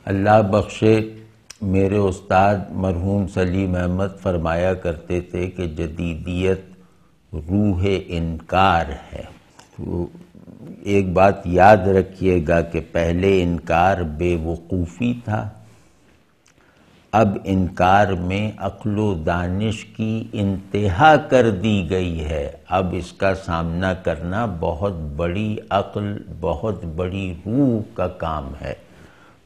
اللہ بخشے میرے استاد مرحوم سلیم احمد فرمایا کرتے تھے کہ جدیدیت روح انکار ہے۔ تو ایک بات یاد رکھیے گا کہ پہلے انکار بے وقوفی تھا، اب انکار میں عقل و دانش کی انتہا کر دی گئی ہے۔ اب اس کا سامنا کرنا بہت بڑی عقل، بہت بڑی روح کا کام ہے،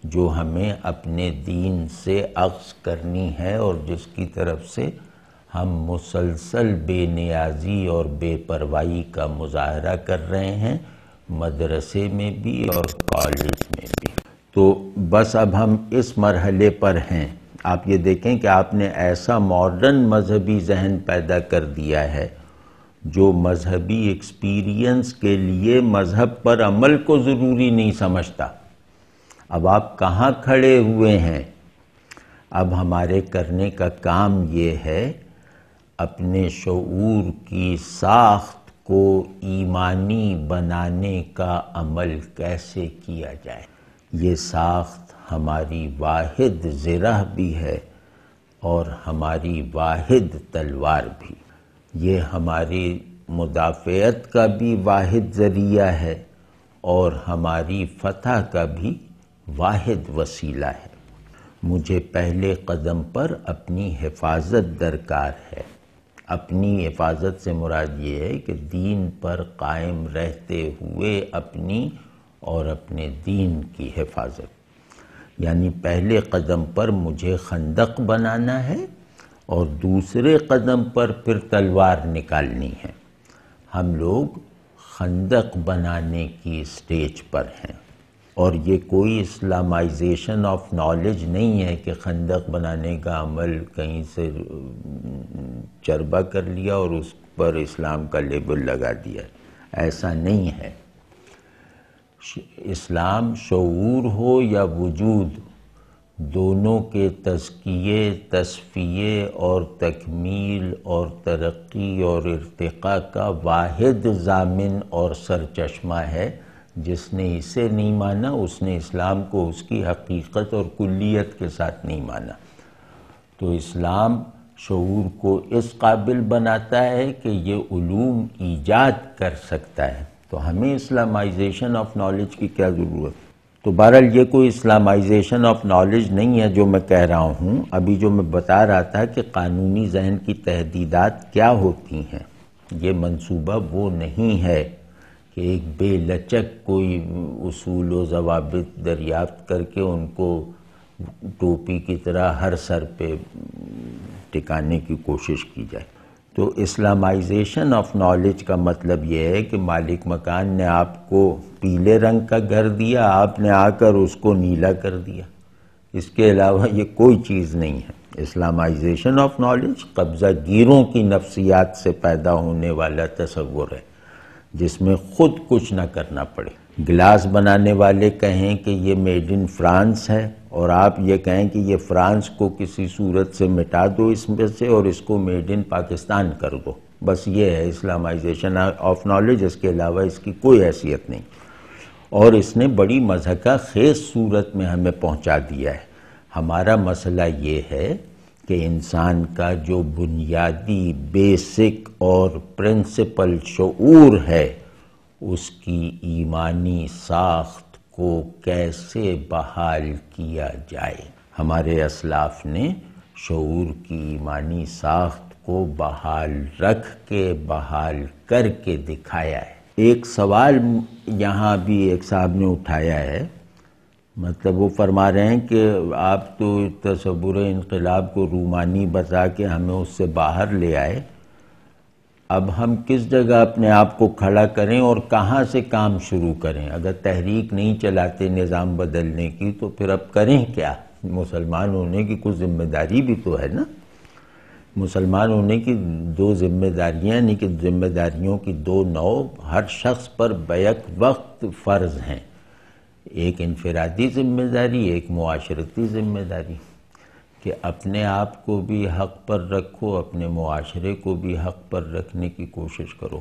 جو ہمیں اپنے دین سے اخذ کرنی ہے اور جس کی طرف سے ہم مسلسل بے نیازی اور بے پرواہی کا مظاہرہ کر رہے ہیں، مدرسے میں بھی اور کالج میں بھی۔ تو بس اب ہم اس مرحلے پر ہیں۔ آپ یہ دیکھیں کہ آپ نے ایسا ماڈرن مذہبی ذہن پیدا کر دیا ہے جو مذہبی ایکسپیرینس کے لیے مذہب پر عمل کو ضروری نہیں سمجھتا۔ اب آپ کہاں کھڑے ہوئے ہیں؟ اب ہمارے کرنے کا کام یہ ہے اپنے شعور کی ساخت کو ایمانی بنانے کا عمل کیسے کیا جائے۔ یہ ساخت ہماری واحد زرہ بھی ہے اور ہماری واحد تلوار بھی۔ یہ ہماری مدافعت کا بھی واحد ذریعہ ہے اور ہماری فتح کا بھی واحد وسیلہ ہے۔ مجھے پہلے قدم پر اپنی حفاظت درکار ہے۔ اپنی حفاظت سے مراد یہ ہے کہ دین پر قائم رہتے ہوئے اپنی اور اپنے دین کی حفاظت، یعنی پہلے قدم پر مجھے خندق بنانا ہے اور دوسرے قدم پر پھر تلوار نکالنی ہے۔ ہم لوگ خندق بنانے کی سٹیج پر ہیں، اور یہ کوئی اسلامائزیشن آف نالج نہیں ہے کہ خندق بنانے کا عمل کہیں سے چربا کر لیا اور اس پر اسلام کا لیبل لگا دیا۔ ایسا نہیں ہے۔ اسلام شعور ہو یا وجود، دونوں کے تزکیے، تصفیے اور تکمیل اور ترقی اور ارتقاء کا واحد ضامن اور سرچشمہ ہے۔ جس نے اسے نہیں مانا اس نے اسلام کو اس کی حقیقت اور کلیت کے ساتھ نہیں مانا۔ تو اسلام شعور کو اس قابل بناتا ہے کہ یہ علوم ایجاد کر سکتا ہے۔ تو ہمیں اسلامائزیشن آف نالج کی کیا ضرورت؟ تو بہرحال یہ کوئی اسلامائزیشن آف نالج نہیں ہے جو میں کہہ رہا ہوں۔ ابھی جو میں بتا رہا تھا کہ قانونی ذہن کی تحدیدات کیا ہوتی ہیں، یہ منصوبہ وہ نہیں ہے کہ ایک بے لچک کوئی اصول و ضوابط دریافت کر کے ان کو ٹوپی کی طرح ہر سر پہ ٹکانے کی کوشش کی جائے۔ تو اسلامائزیشن آف نالج کا مطلب یہ ہے کہ مالک مکان نے آپ کو پیلے رنگ کا گھر دیا، آپ نے آ کر اس کو نیلا کر دیا۔ اس کے علاوہ یہ کوئی چیز نہیں ہے۔ اسلامائزیشن آف نالج قبضہ گیروں کی نفسیات سے پیدا ہونے والا تصور ہے جس میں خود کچھ نہ کرنا پڑے۔ گلاس بنانے والے کہیں کہ یہ میڈ ان فرانس ہے اور آپ یہ کہیں کہ یہ فرانس کو کسی صورت سے مٹا دو اس میں سے اور اس کو میڈ ان پاکستان کر دو۔ بس یہ ہے اسلامائزیشن آف نالج، اس کے علاوہ اس کی کوئی حیثیت نہیں، اور اس نے بڑی مضحکہ خیز صورت میں ہمیں پہنچا دیا ہے۔ ہمارا مسئلہ یہ ہے کہ انسان کا جو بنیادی بیسک اور پرنسپل شعور ہے اس کی ایمانی ساخت کو کیسے بحال کیا جائے۔ ہمارے اسلاف نے شعور کی ایمانی ساخت کو بحال رکھ کے، بحال کر کے دکھایا ہے۔ ایک سوال یہاں بھی ایک صاحب نے اٹھایا ہے، مطلب وہ فرما رہے ہیں کہ آپ تو تصور انقلاب کو رومانی بتا کے ہمیں اس سے باہر لے آئے، اب ہم کس جگہ اپنے آپ کو کھڑا کریں اور کہاں سے کام شروع کریں؟ اگر تحریک نہیں چلاتے نظام بدلنے کی تو پھر اب کریں کیا؟ مسلمان ہونے کی کچھ ذمہ داری بھی تو ہے نا۔ مسلمان ہونے کی دو ذمہ داریاں، یعنی کہ ذمہ داریوں کی دو نوع ہر شخص پر بیک وقت فرض ہیں، ایک انفرادی ذمہ داری، ایک معاشرتی ذمہ داری، کہ اپنے آپ کو بھی حق پر رکھو، اپنے معاشرے کو بھی حق پر رکھنے کی کوشش کرو۔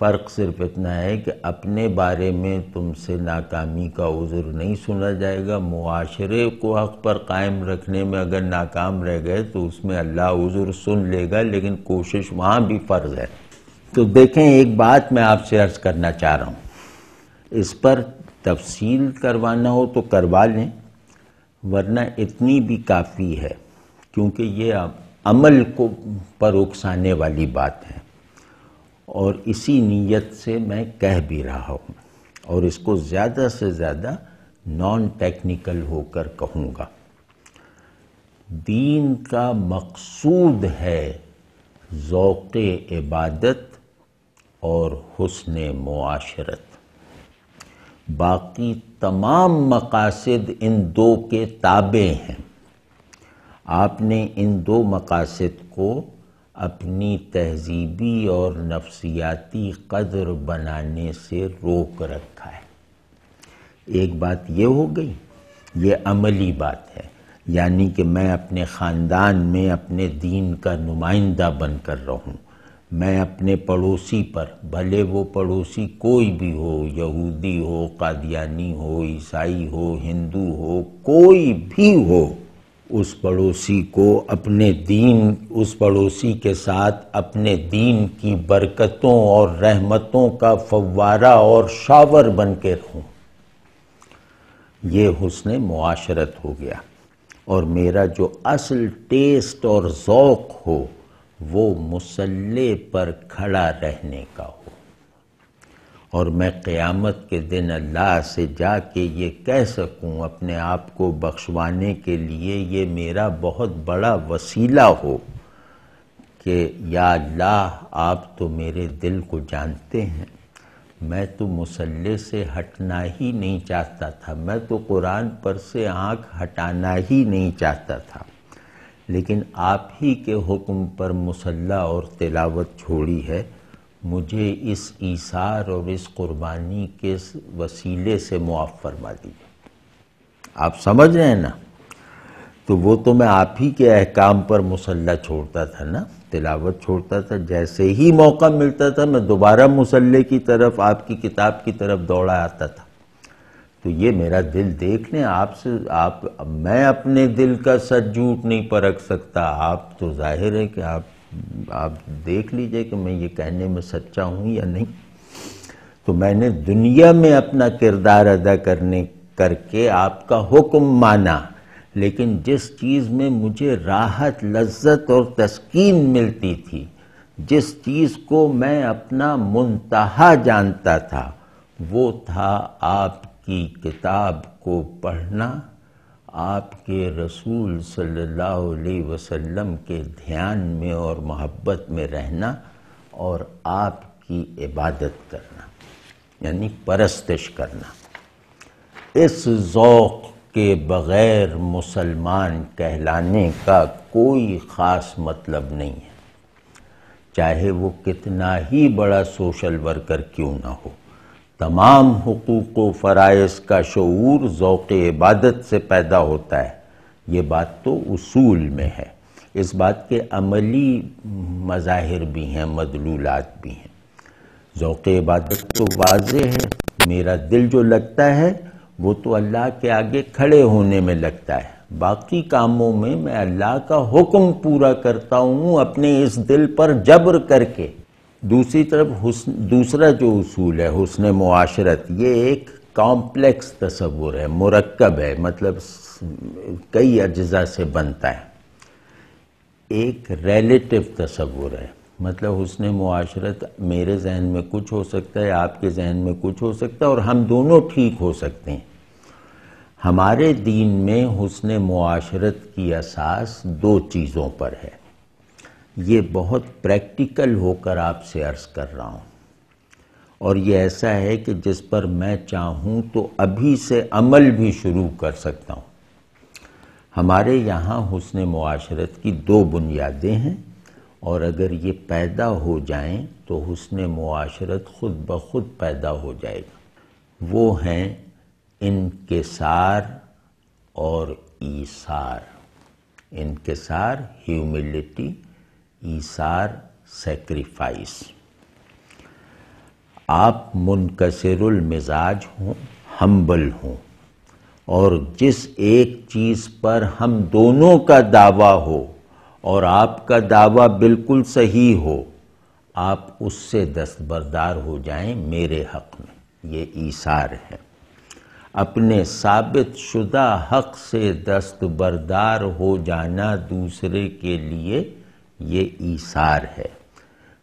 فرق صرف اتنا ہے کہ اپنے بارے میں تم سے ناکامی کا عذر نہیں سنا جائے گا، معاشرے کو حق پر قائم رکھنے میں اگر ناکام رہ گئے تو اس میں اللہ عذر سن لے گا، لیکن کوشش وہاں بھی فرض ہے۔ تو دیکھیں، ایک بات میں آپ سے عرض کرنا چاہ رہا ہوں، اس پر تفصیل کروانا ہو تو کروا لیں، ورنہ اتنی بھی کافی ہے، کیونکہ یہ عمل کو پر اکسانے والی بات ہے، اور اسی نیت سے میں کہہ بھی رہا ہوں، اور اس کو زیادہ سے زیادہ نان ٹیکنیکل ہو کر کہوں گا۔ دین کا مقصود ہے ذوق عبادت اور حسن معاشرت، باقی تمام مقاصد ان دو کے تابع ہیں۔ آپ نے ان دو مقاصد کو اپنی تہذیبی اور نفسیاتی قدر بنانے سے روک رکھا ہے۔ ایک بات یہ ہو گئی، یہ عملی بات ہے، یعنی کہ میں اپنے خاندان میں اپنے دین کا نمائندہ بن کر رہوں، میں اپنے پڑوسی پر، بھلے وہ پڑوسی کوئی بھی ہو، یہودی ہو، قادیانی ہو، عیسائی ہو، ہندو ہو، کوئی بھی ہو، اس پڑوسی کو اپنے دین، اس پڑوسی کے ساتھ اپنے دین کی برکتوں اور رحمتوں کا فوارہ اور شاور بن کے رہوں، یہ حسن معاشرت ہو گیا۔ اور میرا جو اصل ٹیسٹ اور ذوق ہو وہ مصلی پر کھڑا رہنے کا ہو، اور میں قیامت کے دن اللہ سے جا کے یہ کہہ سکوں اپنے آپ کو بخشوانے کے لیے، یہ میرا بہت بڑا وسیلہ ہو کہ یا اللہ، آپ تو میرے دل کو جانتے ہیں، میں تو مصلی سے ہٹنا ہی نہیں چاہتا تھا، میں تو قرآن پر سے آنکھ ہٹانا ہی نہیں چاہتا تھا، لیکن آپ ہی کے حکم پر مصلی اور تلاوت چھوڑی ہے، مجھے اس ایثار اور اس قربانی کے وسیلے سے معاف فرما دیجیے۔ آپ سمجھ رہے ہیں نا؟ تو وہ تو میں آپ ہی کے احکام پر مصلی چھوڑتا تھا نا، تلاوت چھوڑتا تھا، جیسے ہی موقع ملتا تھا میں دوبارہ مصلی کی طرف، آپ کی کتاب کی طرف دوڑا آتا تھا۔ تو یہ میرا دل دیکھ لیں، میں اپنے دل کا سچ جھوٹ نہیں پرکھ سکتا، آپ تو ظاہر ہے کہ آپ دیکھ لیجئے کہ میں یہ کہنے میں سچا ہوں یا نہیں۔ تو میں نے دنیا میں اپنا کردار ادا کر کے آپ کا حکم مانا، لیکن جس چیز میں مجھے راحت، لذت اور تسکین ملتی تھی، جس چیز کو میں اپنا منتہا جانتا تھا، وہ تھا آپ کی کتاب کو پڑھنا، آپ کے رسول صلی اللہ علیہ وسلم کے دھیان میں اور محبت میں رہنا، اور آپ کی عبادت کرنا، یعنی پرستش کرنا۔ اس ذوق کے بغیر مسلمان کہلانے کا کوئی خاص مطلب نہیں ہے، چاہے وہ کتنا ہی بڑا سوشل ورکر کیوں نہ ہو۔ تمام حقوق و فرائض کا شعور ذوق عبادت سے پیدا ہوتا ہے، یہ بات تو اصول میں ہے۔ اس بات کے عملی مظاہر بھی ہیں، مدلولات بھی ہیں۔ ذوق عبادت تو واضح ہے، میرا دل جو لگتا ہے وہ تو اللہ کے آگے کھڑے ہونے میں لگتا ہے، باقی کاموں میں میں اللہ کا حکم پورا کرتا ہوں اپنے اس دل پر جبر کر کے۔ دوسری طرف دوسرا جو اصول ہے حسن معاشرت، یہ ایک کمپلیکس تصور ہے، مرکب ہے، مطلب کئی اجزاء سے بنتا ہے۔ ایک ریلیٹو تصور ہے، مطلب حسن معاشرت میرے ذہن میں کچھ ہو سکتا ہے، آپ کے ذہن میں کچھ ہو سکتا ہے، اور ہم دونوں ٹھیک ہو سکتے ہیں۔ ہمارے دین میں حسن معاشرت کی اساس دو چیزوں پر ہے، یہ بہت پریکٹیکل ہو کر آپ سے عرض کر رہا ہوں، اور یہ ایسا ہے کہ جس پر میں چاہوں تو ابھی سے عمل بھی شروع کر سکتا ہوں۔ ہمارے یہاں حسن معاشرت کی دو بنیادیں ہیں، اور اگر یہ پیدا ہو جائیں تو حسن معاشرت خود بخود پیدا ہو جائے گا۔ وہ ہیں انکسار اور ایثار۔ انکسار ہیوملٹی، ایثار سیکریفائس۔ آپ منکسر المزاج ہوں، ہمبل ہوں، اور جس ایک چیز پر ہم دونوں کا دعویٰ ہو اور آپ کا دعویٰ بالکل صحیح ہو، آپ اس سے دستبردار ہو جائیں میرے حق میں، یہ ایثار ہے۔ اپنے ثابت شدہ حق سے دستبردار ہو جانا دوسرے کے لیے یہ ایثار ہے۔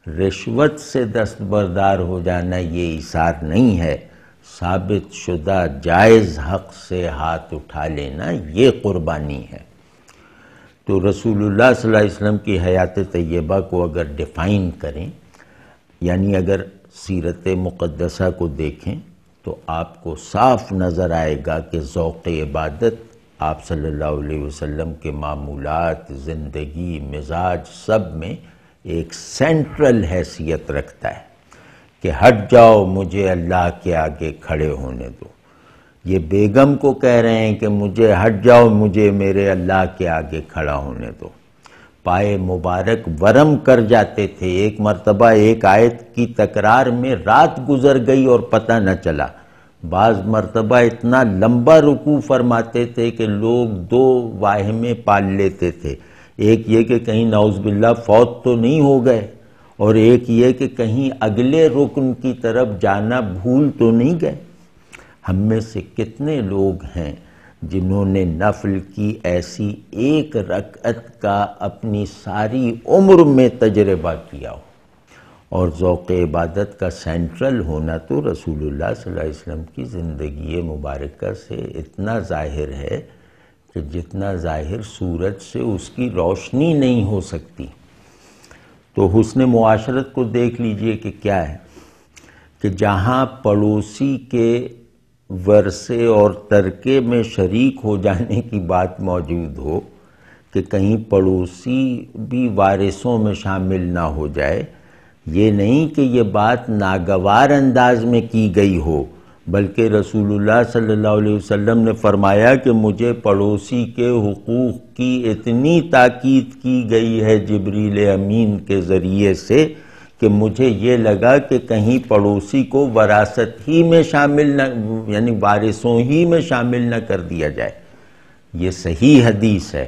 رشوت سے دستبردار ہو جانا یہ ایثار نہیں ہے، ثابت شدہ جائز حق سے ہاتھ اٹھا لینا یہ قربانی ہے۔ تو رسول اللہ صلی اللہ علیہ وسلم کی حیات طیبہ کو اگر ڈیفائن کریں، یعنی اگر سیرت مقدسہ کو دیکھیں، تو آپ کو صاف نظر آئے گا کہ ذوق عبادت آپ صلی اللہ علیہ وسلم کے معمولات، زندگی، مزاج سب میں ایک سینٹرل حیثیت رکھتا ہے کہ ہٹ جاؤ مجھے اللہ کے آگے کھڑے ہونے دو۔ یہ بیگم کو کہہ رہے ہیں کہ مجھے ہٹ جاؤ، مجھے میرے اللہ کے آگے کھڑا ہونے دو۔ پائے مبارک ورم کر جاتے تھے، ایک مرتبہ ایک آیت کی تکرار میں رات گزر گئی اور پتہ نہ چلا۔ بعض مرتبہ اتنا لمبا رکوع فرماتے تھے کہ لوگ دو واہمیں پال لیتے تھے، ایک یہ کہ کہیں نعوذ باللہ فوت تو نہیں ہو گئے، اور ایک یہ کہ کہیں اگلے رکن کی طرف جانا بھول تو نہیں گئے۔ ہم میں سے کتنے لوگ ہیں جنہوں نے نفل کی ایسی ایک رکعت کا اپنی ساری عمر میں تجربہ کیا ہو؟ اور ذوق عبادت کا سینٹرل ہونا تو رسول اللہ صلی اللہ علیہ وسلم کی زندگی مبارکہ سے اتنا ظاہر ہے کہ جتنا ظاہر سورج سے اس کی روشنی نہیں ہو سکتی۔ تو حسن معاشرت کو دیکھ لیجئے کہ کیا ہے کہ جہاں پڑوسی کے ورثے اور ترکے میں شریک ہو جانے کی بات موجود ہو کہ کہیں پڑوسی بھی وارثوں میں شامل نہ ہو جائے، یہ نہیں کہ یہ بات ناگوار انداز میں کی گئی ہو، بلکہ رسول اللہ صلی اللہ علیہ وسلم نے فرمایا کہ مجھے پڑوسی کے حقوق کی اتنی تاکید کی گئی ہے جبریل امین کے ذریعے سے کہ مجھے یہ لگا کہ کہیں پڑوسی کو وراثت ہی میں شامل نہ، یعنی وارثوں ہی میں شامل نہ کر دیا جائے۔ یہ صحیح حدیث ہے۔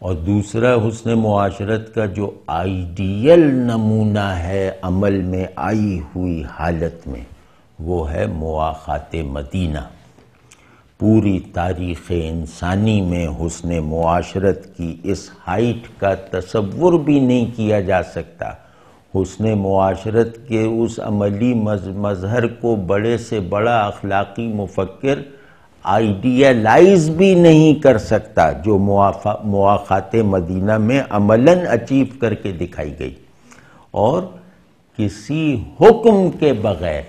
اور دوسرا حسن معاشرت کا جو آئیڈیل نمونہ ہے عمل میں آئی ہوئی حالت میں، وہ ہے مواخات مدینہ۔ پوری تاریخ انسانی میں حسن معاشرت کی اس ہائٹ کا تصور بھی نہیں کیا جا سکتا۔ حسن معاشرت کے اس عملی مظہر کو بڑے سے بڑا اخلاقی مفکر آئیڈیالائز بھی نہیں کر سکتا جو مواخات مدینہ میں عملاً اچیو کر کے دکھائی گئی، اور کسی حکم کے بغیر،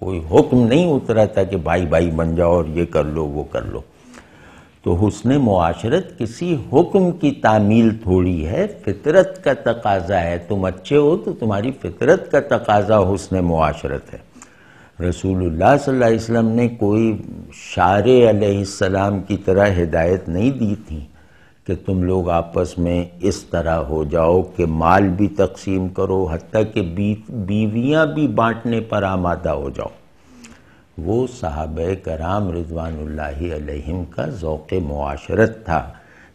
کوئی حکم نہیں اترا تھا کہ بھائی بھائی بن جاؤ اور یہ کر لو وہ کر لو۔ تو حسن معاشرت کسی حکم کی تعمیل تھوڑی ہے، فطرت کا تقاضا ہے۔ تم اچھے ہو تو تمہاری فطرت کا تقاضا حسن معاشرت ہے۔ رسول اللہ صلی اللہ علیہ وسلم نے کوئی شارع علیہ السلام کی طرح ہدایت نہیں دی تھی کہ تم لوگ آپس میں اس طرح ہو جاؤ کہ مال بھی تقسیم کرو، حتیٰ کہ بیویاں بھی بانٹنے پر آمادہ ہو جاؤ۔ وہ صحابہ کرام رضوان اللہ علیہم کا ذوق معاشرت تھا۔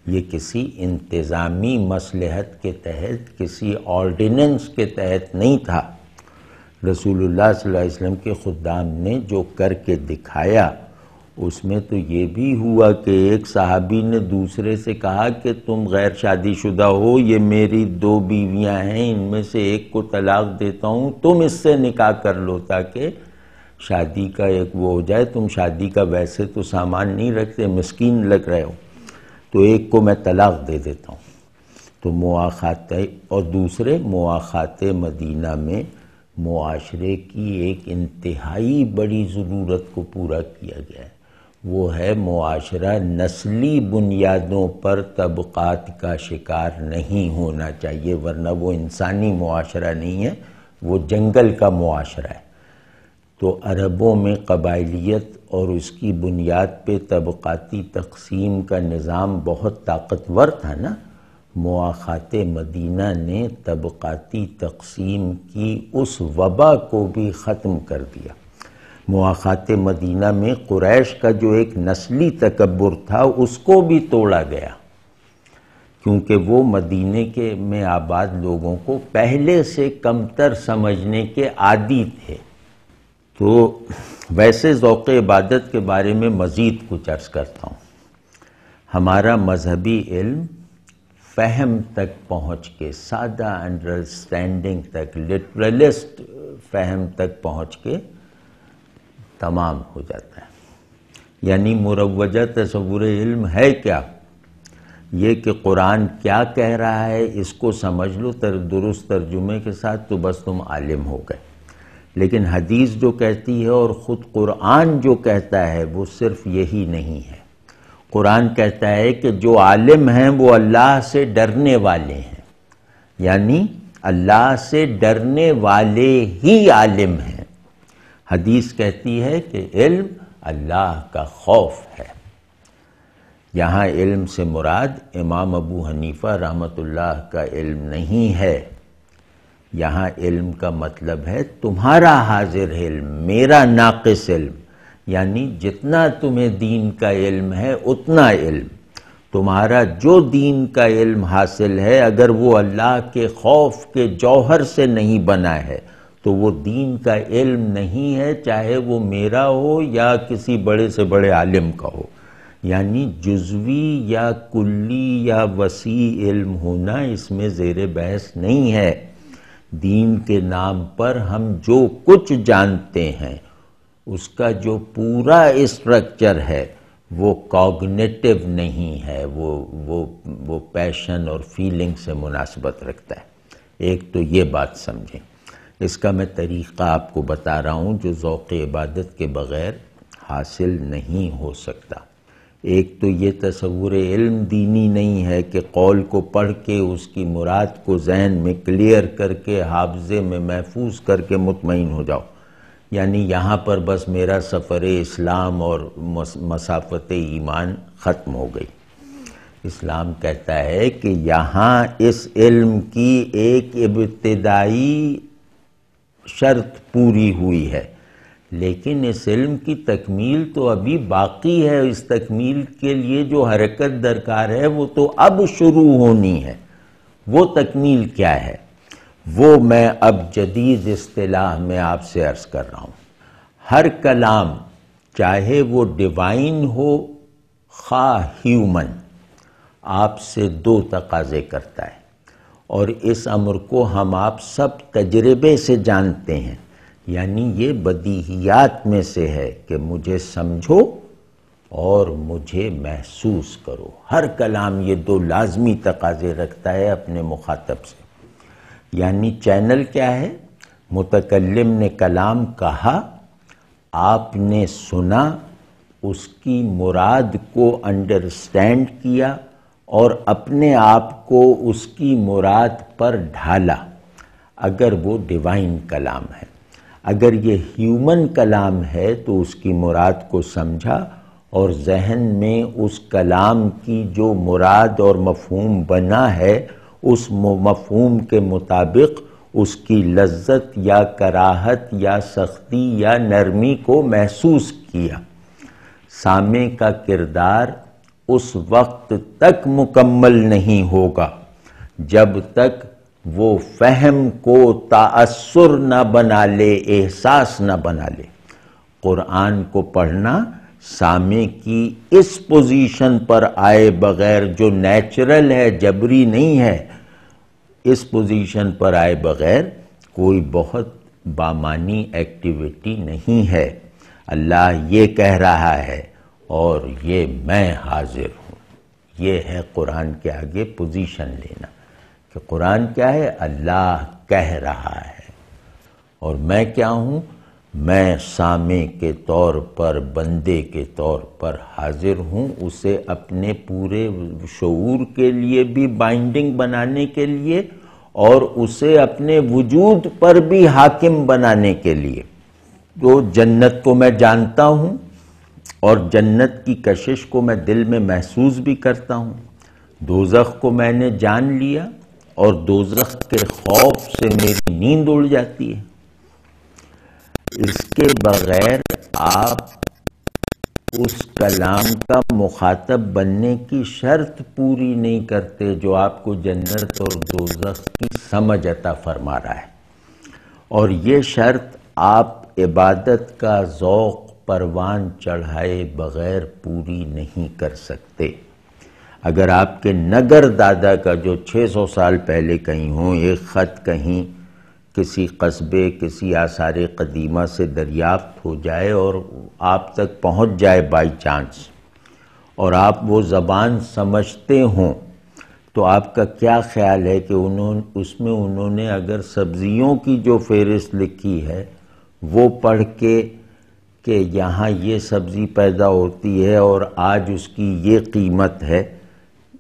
یہ کسی انتظامی مصلحت کے تحت، کسی آرڈیننس کے تحت نہیں تھا۔ رسول اللہ صلی اللہ علیہ وسلم کے خدام نے جو کر کے دکھایا، اس میں تو یہ بھی ہوا کہ ایک صحابی نے دوسرے سے کہا کہ تم غیر شادی شدہ ہو، یہ میری 2 بیویاں ہیں، ان میں سے ایک کو طلاق دیتا ہوں، تم اس سے نکاح کر لو تاکہ شادی کا ایک وہ ہو جائے۔ تم شادی کا ویسے تو سامان نہیں رکھتے، مسکین لگ رہے ہو، تو ایک کو میں طلاق دے دیتا ہوں۔ تو مواخات، اور دوسرے مواخات مدینہ میں معاشرے کی ایک انتہائی بڑی ضرورت کو پورا کیا گیا ہے، وہ ہے معاشرہ نسلی بنیادوں پر طبقات کا شکار نہیں ہونا چاہیے، ورنہ وہ انسانی معاشرہ نہیں ہے، وہ جنگل کا معاشرہ ہے۔ تو عربوں میں قبائلیت اور اس کی بنیاد پہ طبقاتی تقسیم کا نظام بہت طاقتور تھا نا۔ مواخات مدینہ نے طبقاتی تقسیم کی اس وبا کو بھی ختم کر دیا۔ مواخات مدینہ میں قریش کا جو ایک نسلی تکبر تھا اس کو بھی توڑا گیا، کیونکہ وہ مدینے کے میں آباد لوگوں کو پہلے سے کمتر سمجھنے کے عادی تھے۔ تو ویسے ذوق عبادت کے بارے میں مزید کچھ عرض کرتا ہوں۔ ہمارا مذہبی علم فہم تک پہنچ کے، سادہ انڈرسٹینڈنگ تک، لٹرلسٹ فہم تک پہنچ کے تمام ہو جاتا ہے۔ یعنی مروجہ تصور علم ہے کیا؟ یہ کہ قرآن کیا کہہ رہا ہے اس کو سمجھ لو درست ترجمے کے ساتھ تو بس تم عالم ہو گئے۔ لیکن حدیث جو کہتی ہے اور خود قرآن جو کہتا ہے وہ صرف یہی نہیں ہے۔ قرآن کہتا ہے کہ جو عالم ہیں وہ اللہ سے ڈرنے والے ہیں، یعنی اللہ سے ڈرنے والے ہی عالم ہیں۔ حدیث کہتی ہے کہ علم اللہ کا خوف ہے۔ یہاں علم سے مراد امام ابو حنیفہ رحمۃ اللہ کا علم نہیں ہے، یہاں علم کا مطلب ہے تمہارا حاضر علم، میرا ناقص علم، یعنی جتنا تمہیں دین کا علم ہے اتنا علم، تمہارا جو دین کا علم حاصل ہے اگر وہ اللہ کے خوف کے جوہر سے نہیں بنا ہے تو وہ دین کا علم نہیں ہے، چاہے وہ میرا ہو یا کسی بڑے سے بڑے عالم کا ہو۔ یعنی جزوی یا کلی یا وسیع علم ہونا اس میں زیر بحث نہیں ہے۔ دین کے نام پر ہم جو کچھ جانتے ہیں اس کا جو پورا اسٹرکچر ہے وہ کوگنیٹو نہیں ہے، وہ پیشن اور فیلنگ سے مناسبت رکھتا ہے۔ ایک تو یہ بات سمجھیں، اس کا میں طریقہ آپ کو بتا رہا ہوں جو ذوق عبادت کے بغیر حاصل نہیں ہو سکتا۔ ایک تو یہ تصور علم دینی نہیں ہے کہ قول کو پڑھ کے اس کی مراد کو ذہن میں کلیئر کر کے حافظے میں محفوظ کر کے مطمئن ہو جاؤ، یعنی یہاں پر بس میرا سفر اسلام اور مسافت ایمان ختم ہو گئی۔ اسلام کہتا ہے کہ یہاں اس علم کی ایک ابتدائی شرط پوری ہوئی ہے، لیکن اس علم کی تکمیل تو ابھی باقی ہے۔ اس تکمیل کے لیے جو حرکت درکار ہے وہ تو اب شروع ہونی ہے۔ وہ تکمیل کیا ہے؟ وہ میں اب جدید اصطلاح میں آپ سے عرض کر رہا ہوں۔ ہر کلام چاہے وہ ڈیوائن ہو خواہ ہیومن، آپ سے دو تقاضے کرتا ہے، اور اس امر کو ہم آپ سب تجربے سے جانتے ہیں، یعنی یہ بدیہیات میں سے ہے کہ مجھے سمجھو اور مجھے محسوس کرو۔ ہر کلام یہ دو لازمی تقاضے رکھتا ہے اپنے مخاطب سے۔ یعنی چینل کیا ہے؟ متکلم نے کلام کہا، آپ نے سنا، اس کی مراد کو انڈرسٹینڈ کیا اور اپنے آپ کو اس کی مراد پر ڈھالا، اگر وہ ڈیوائن کلام ہے۔ اگر یہ ہیومن کلام ہے تو اس کی مراد کو سمجھا اور ذہن میں اس کلام کی جو مراد اور مفہوم بنا ہے اس مفہوم کے مطابق اس کی لذت یا کراہت یا سختی یا نرمی کو محسوس کیا۔ سامع کا کردار اس وقت تک مکمل نہیں ہوگا جب تک وہ فہم کو تاثر نہ بنا لے، احساس نہ بنا لے۔ قرآن کو پڑھنا سامع کی اس پوزیشن پر آئے بغیر جو نیچرل ہے، جبری نہیں ہے، اس پوزیشن پر آئے بغیر کوئی بہت بامانی ایکٹیویٹی نہیں ہے۔ اللہ یہ کہہ رہا ہے اور یہ میں حاضر ہوں، یہ ہے قرآن کے آگے پوزیشن لینا کہ قرآن کیا ہے؟ اللہ کہہ رہا ہے اور میں کیا ہوں؟ میں سامع کے طور پر، بندے کے طور پر حاضر ہوں، اسے اپنے پورے شعور کے لیے بھی بائنڈنگ بنانے کے لیے اور اسے اپنے وجود پر بھی حاکم بنانے کے لیے۔ تو جنت کو میں جانتا ہوں اور جنت کی کشش کو میں دل میں محسوس بھی کرتا ہوں، دوزخ کو میں نے جان لیا اور دوزخ کے خوف سے میری نیند اڑ جاتی ہے۔ اس کے بغیر آپ اس کلام کا مخاطب بننے کی شرط پوری نہیں کرتے جو آپ کو جنت اور دوزخ کی سمجھ عطا فرما رہا ہے، اور یہ شرط آپ عبادت کا ذوق پروان چڑھائے بغیر پوری نہیں کر سکتے۔ اگر آپ کے نگر دادا کا جو 600 سال پہلے کہیں ہوں ایک خط کہیں کسی قصبے کسی آثار قدیمہ سے دریافت ہو جائے اور آپ تک پہنچ جائے بائی چانس، اور آپ وہ زبان سمجھتے ہوں، تو آپ کا کیا خیال ہے کہ اس میں انہوں نے اگر سبزیوں کی جو فہرست لکھی ہے وہ پڑھ کے کہ یہاں یہ سبزی پیدا ہوتی ہے اور آج اس کی یہ قیمت ہے،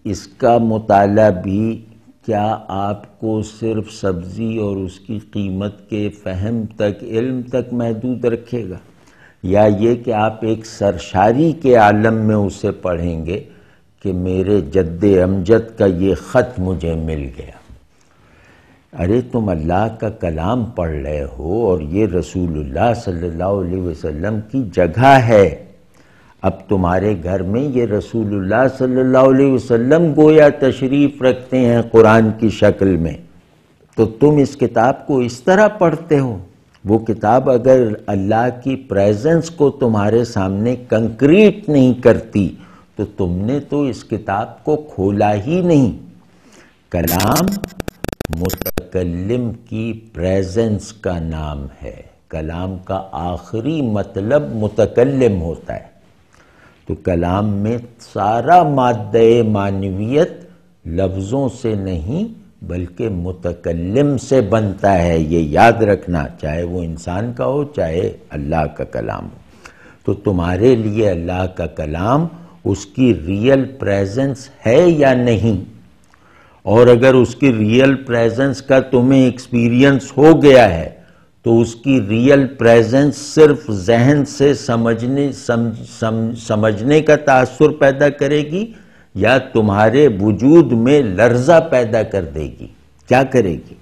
اس کا مطالعہ بھی کیا آپ کو صرف سبزی اور اس کی قیمت کے فہم تک علم تک محدود رکھے گا، یا یہ کہ آپ ایک سرشاری کے عالم میں اسے پڑھیں گے کہ میرے جد امجد کا یہ خط مجھے مل گیا؟ ارے تم اللہ کا کلام پڑھ رہے ہو اور یہ رسول اللہ صلی اللہ علیہ وسلم کی جگہ ہے، اب تمہارے گھر میں یہ رسول اللہ صلی اللہ علیہ وسلم گویا تشریف رکھتے ہیں قرآن کی شکل میں، تو تم اس کتاب کو اس طرح پڑھتے ہو۔ وہ کتاب اگر اللہ کی پریزنس کو تمہارے سامنے کنکریٹ نہیں کرتی تو تم نے تو اس کتاب کو کھولا ہی نہیں۔ کلام متکلم کی پریزنس کا نام ہے، کلام کا آخری مطلب متکلم ہوتا ہے، تو کلام میں سارا مادہ معنویت لفظوں سے نہیں بلکہ متکلم سے بنتا ہے، یہ یاد رکھنا، چاہے وہ انسان کا ہو چاہے اللہ کا کلام ہو۔ تو تمہارے لیے اللہ کا کلام اس کی ریئل پریزنس ہے یا نہیں؟ اور اگر اس کی ریئل پریزنس کا تمہیں ایکسپیرینس ہو گیا ہے تو اس کی ریئل پریزنس صرف ذہن سے سمجھنے کا تاثر پیدا کرے گی یا تمہارے وجود میں لرزہ پیدا کر دے گی؟ کیا کرے گی؟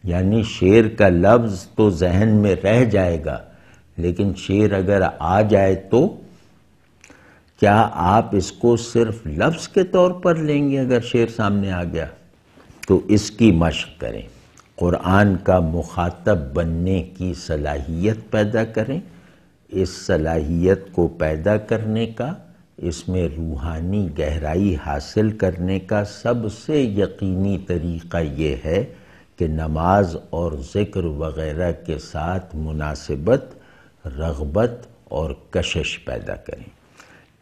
یعنی شیر کا لفظ تو ذہن میں رہ جائے گا، لیکن شیر اگر آ جائے تو کیا آپ اس کو صرف لفظ کے طور پر لیں گے؟ اگر شیر سامنے آ گیا تو اس کی مشق کریں، قرآن کا مخاطب بننے کی صلاحیت پیدا کریں۔ اس صلاحیت کو پیدا کرنے کا، اس میں روحانی گہرائی حاصل کرنے کا سب سے یقینی طریقہ یہ ہے کہ نماز اور ذکر وغیرہ کے ساتھ مناسبت، رغبت اور کشش پیدا کریں۔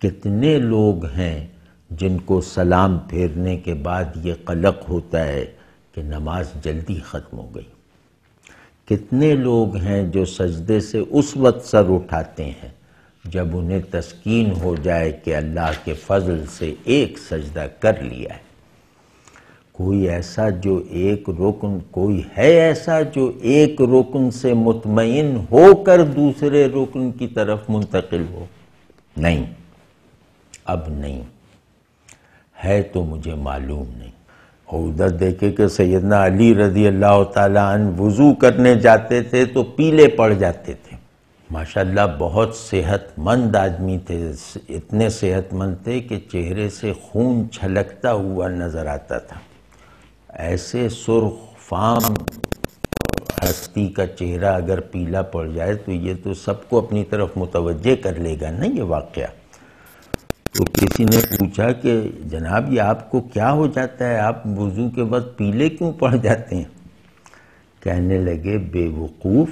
کتنے لوگ ہیں جن کو سلام پھیرنے کے بعد یہ قلق ہوتا ہے کہ نماز جلدی ختم ہو گئی؟ کتنے لوگ ہیں جو سجدے سے اس وقت سر اٹھاتے ہیں جب انہیں تسکین ہو جائے کہ اللہ کے فضل سے ایک سجدہ کر لیا ہے؟ کوئی ایسا جو ایک رکن سے مطمئن ہو کر دوسرے رکن کی طرف منتقل ہو؟ نہیں، اب نہیں ہے، تو مجھے معلوم نہیں۔ اور ادھر دیکھے کہ سیدنا علی رضی اللہ تعالیٰ عنہ وضو کرنے جاتے تھے تو پیلے پڑ جاتے تھے۔ ماشاءاللہ بہت صحت مند آدمی تھے، اتنے صحت مند تھے کہ چہرے سے خون چھلکتا ہوا نظر آتا تھا۔ ایسے سرخ فام ہستی کا چہرہ اگر پیلا پڑ جائے تو یہ تو سب کو اپنی طرف متوجہ کر لے گا نا یہ واقعہ۔ تو کسی نے پوچھا کہ جناب یہ آپ کو کیا ہو جاتا ہے، آپ وضو کے وقت پیلے کیوں پڑ جاتے ہیں؟ کہنے لگے بے وقوف،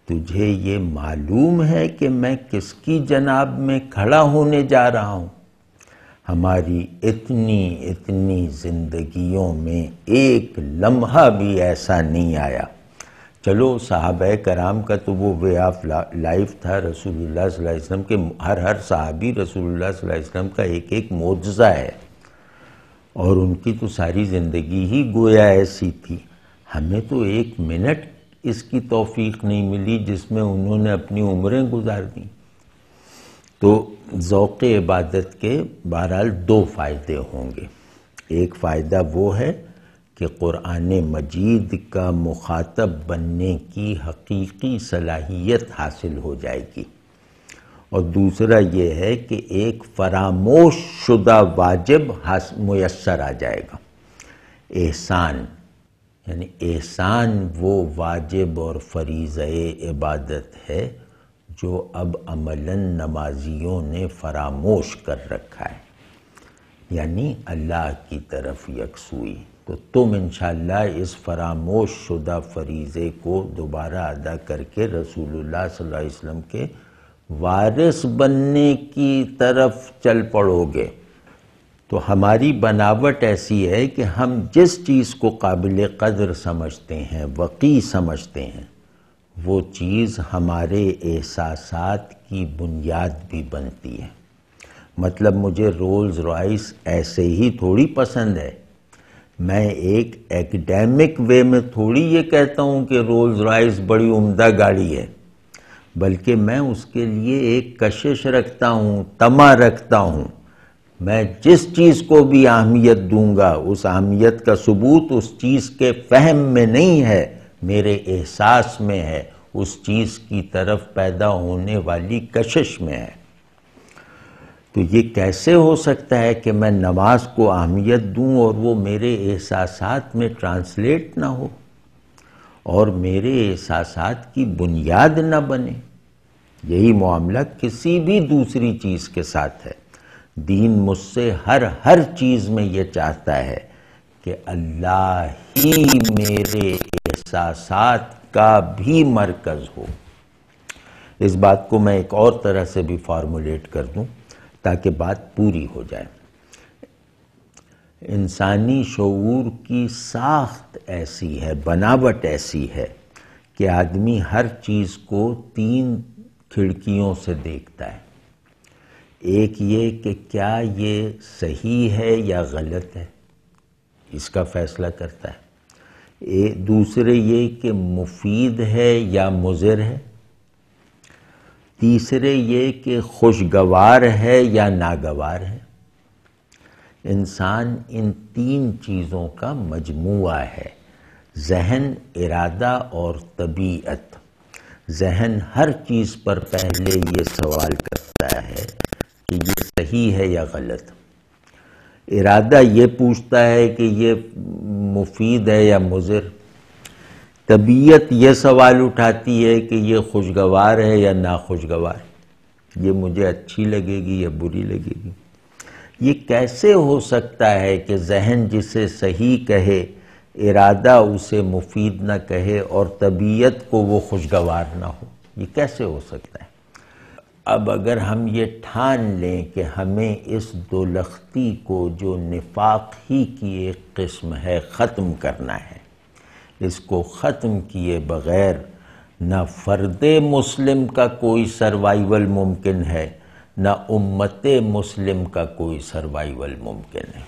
تجھے یہ معلوم ہے کہ میں کس کی جناب میں کھڑا ہونے جا رہا ہوں؟ ہماری اتنی زندگیوں میں ایک لمحہ بھی ایسا نہیں آیا۔ چلو صحابہ کرام کا تو وہ وے آف لائف تھا رسول اللہ صلی اللہ علیہ وسلم کے، ہر صحابی رسول اللہ صلی اللہ علیہ وسلم کا ایک معجزہ ہے، اور ان کی تو ساری زندگی ہی گویا ایسی تھی۔ ہمیں تو ایک منٹ اس کی توفیق نہیں ملی جس میں انہوں نے اپنی عمریں گزار دیں۔ تو ذوق عبادت کے بہرحال دو فائدے ہوں گے۔ ایک فائدہ وہ ہے کہ قرآن مجید کا مخاطب بننے کی حقیقی صلاحیت حاصل ہو جائے گی، اور دوسرا یہ ہے کہ ایک فراموش شدہ واجب میسر آ جائے گا، احسان، یعنی احسان وہ واجب اور فریضہ عبادت ہے جو اب عملاً نمازیوں نے فراموش کر رکھا ہے، یعنی اللہ کی طرف یکسوئی۔ تو تم انشاءاللہ اس فراموش شدہ فریضے کو دوبارہ ادا کر کے رسول اللہ صلی اللہ علیہ وسلم کے وارث بننے کی طرف چل پڑو گے۔ تو ہماری بناوٹ ایسی ہے کہ ہم جس چیز کو قابل قدر سمجھتے ہیں، وقیع سمجھتے ہیں، وہ چیز ہمارے احساسات کی بنیاد بھی بنتی ہے۔ مطلب مجھے رولز رائس ایسے ہی تھوڑی پسند ہے، میں ایک ایکڈیمک وے میں تھوڑی یہ کہتا ہوں کہ رولز رائس بڑی عمدہ گاڑی ہے، بلکہ میں اس کے لیے ایک کشش رکھتا ہوں، طمع رکھتا ہوں۔ میں جس چیز کو بھی اہمیت دوں گا، اس اہمیت کا ثبوت اس چیز کے فہم میں نہیں ہے، میرے احساس میں ہے، اس چیز کی طرف پیدا ہونے والی کشش میں ہے۔ تو یہ کیسے ہو سکتا ہے کہ میں نماز کو اہمیت دوں اور وہ میرے احساسات میں ٹرانسلیٹ نہ ہو اور میرے احساسات کی بنیاد نہ بنے؟ یہی معاملہ کسی بھی دوسری چیز کے ساتھ ہے۔ دین مجھ سے ہر چیز میں یہ چاہتا ہے کہ اللہ ہی میرے احساسات کا بھی مرکز ہو۔ اس بات کو میں ایک اور طرح سے بھی فارمولیٹ کر دوں تاکہ بات پوری ہو جائے۔ انسانی شعور کی ساخت ایسی ہے، بناوٹ ایسی ہے کہ آدمی ہر چیز کو 3 کھڑکیوں سے دیکھتا ہے۔ ایک یہ کہ کیا یہ صحیح ہے یا غلط ہے، اس کا فیصلہ کرتا ہے۔ دوسرے یہ کہ مفید ہے یا مضر ہے۔ تیسرے یہ کہ خوشگوار ہے یا ناگوار ہے۔ انسان ان 3 چیزوں کا مجموعہ ہے، ذہن، ارادہ اور طبیعت۔ ذہن ہر چیز پر پہلے یہ سوال کرتا ہے کہ یہ صحیح ہے یا غلط۔ ارادہ یہ پوچھتا ہے کہ یہ مفید ہے یا مضر۔ طبیعت یہ سوال اٹھاتی ہے کہ یہ خوشگوار ہے یا ناخوشگوار، یہ مجھے اچھی لگے گی یا بری لگے گی۔ یہ کیسے ہو سکتا ہے کہ ذہن جسے صحیح کہے، ارادہ اسے مفید نہ کہے اور طبیعت کو وہ خوشگوار نہ ہو؟ یہ کیسے ہو سکتا ہے؟ اب اگر ہم یہ ٹھان لیں کہ ہمیں اس دولختی کو جو نفاق ہی کی ایک قسم ہے ختم کرنا ہے، اس کو ختم کیے بغیر نہ فرد مسلم کا کوئی سروائیول ممکن ہے، نہ امت مسلم کا کوئی سروائیول ممکن ہے۔